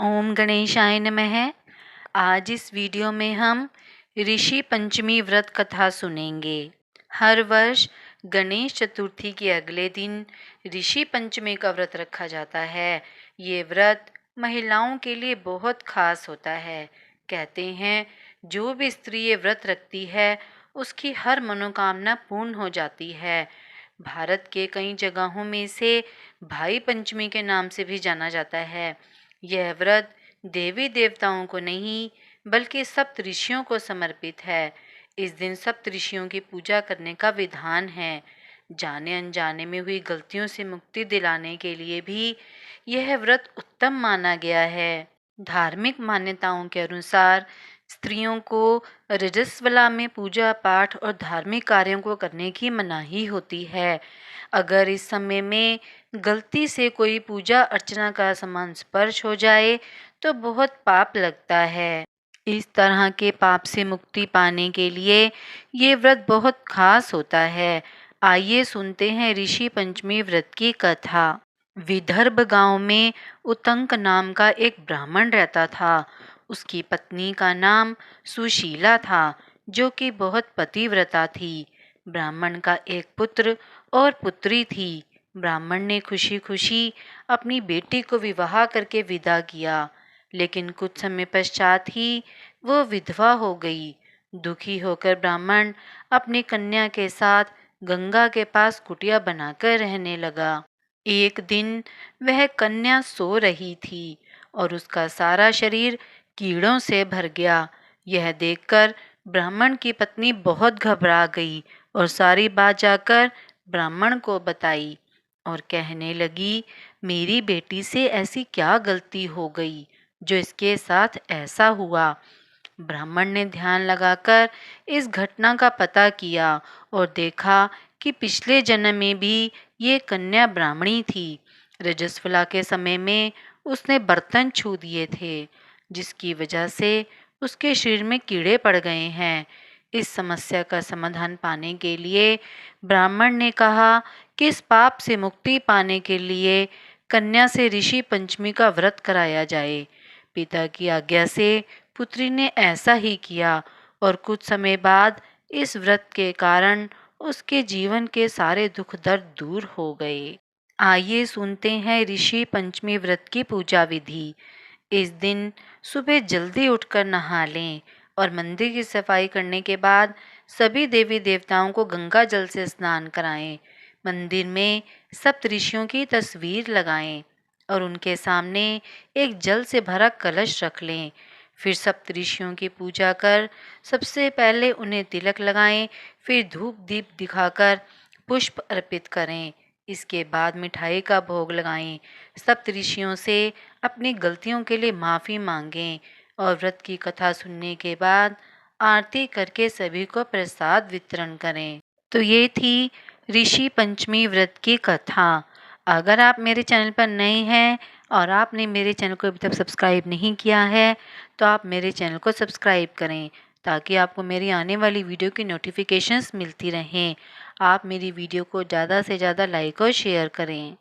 ओम गणेशाय नमः। आज इस वीडियो में हम ऋषि पंचमी व्रत कथा सुनेंगे। हर वर्ष गणेश चतुर्थी के अगले दिन ऋषि पंचमी का व्रत रखा जाता है। ये व्रत महिलाओं के लिए बहुत खास होता है। कहते हैं जो भी स्त्री ये व्रत रखती है उसकी हर मनोकामना पूर्ण हो जाती है। भारत के कई जगहों में इसे भाई पंचमी के नाम से भी जाना जाता है। यह व्रत देवी देवताओं को नहीं बल्कि सप्त ऋषियों को समर्पित है। इस दिन सप्त ऋषियों की पूजा करने का विधान है। जाने अनजाने में हुई गलतियों से मुक्ति दिलाने के लिए भी यह व्रत उत्तम माना गया है। धार्मिक मान्यताओं के अनुसार स्त्रियों को रजस्वला में पूजा पाठ और धार्मिक कार्यों को करने की मनाही होती है। अगर इस समय में गलती से कोई पूजा अर्चना का सामान स्पर्श हो जाए तो बहुत पाप लगता है। इस तरह के पाप से मुक्ति पाने के लिए ये व्रत बहुत खास होता है। आइए सुनते हैं ऋषि पंचमी व्रत की कथा। विदर्भ गांव में उतंक नाम का एक ब्राह्मण रहता था। उसकी पत्नी का नाम सुशीला था, जो कि बहुत पतिव्रता थी। ब्राह्मण का एक पुत्र और पुत्री थी। ब्राह्मण ने खुशी खुशी अपनी बेटी को विवाह करके विदा किया, लेकिन कुछ समय पश्चात ही वो विधवा हो गई। दुखी होकर ब्राह्मण अपनी कन्या के साथ गंगा के पास कुटिया बनाकर रहने लगा। एक दिन वह कन्या सो रही थी और उसका सारा शरीर कीड़ों से भर गया। यह देखकर ब्राह्मण की पत्नी बहुत घबरा गई और सारी बात जाकर ब्राह्मण को बताई और कहने लगी, मेरी बेटी से ऐसी क्या गलती हो गई जो इसके साथ ऐसा हुआ। ब्राह्मण ने ध्यान लगाकर इस घटना का पता किया और देखा कि पिछले जन्म में भी ये कन्या ब्राह्मणी थी। रजस्वला के समय में उसने बर्तन छू दिए थे, जिसकी वजह से उसके शरीर में कीड़े पड़ गए हैं। इस समस्या का समाधान पाने के लिए ब्राह्मण ने कहा कि इस पाप से मुक्ति पाने के लिए कन्या से ऋषि पंचमी का व्रत कराया जाए। पिता की आज्ञा से पुत्री ने ऐसा ही किया और कुछ समय बाद इस व्रत के कारण उसके जीवन के सारे दुख दर्द दूर हो गए। आइए सुनते हैं ऋषि पंचमी व्रत की पूजा विधि। इस दिन सुबह जल्दी उठकर नहा लें और मंदिर की सफाई करने के बाद सभी देवी देवताओं को गंगा जल से स्नान कराएं। मंदिर में सप्त ऋषियों की तस्वीर लगाएं और उनके सामने एक जल से भरा कलश रख लें। फिर सप्त ऋषियों की पूजा कर सबसे पहले उन्हें तिलक लगाएं, फिर धूप दीप दिखाकर पुष्प अर्पित करें। इसके बाद मिठाई का भोग लगाएं। सप्त ऋषियों से अपनी गलतियों के लिए माफ़ी मांगें और व्रत की कथा सुनने के बाद आरती करके सभी को प्रसाद वितरण करें। तो ये थी ऋषि पंचमी व्रत की कथा। अगर आप मेरे चैनल पर नए हैं और आपने मेरे चैनल को अभी तक सब्सक्राइब नहीं किया है तो आप मेरे चैनल को सब्सक्राइब करें ताकि आपको मेरी आने वाली वीडियो की नोटिफिकेशंस मिलती रहें। आप मेरी वीडियो को ज़्यादा से ज़्यादा लाइक और शेयर करें।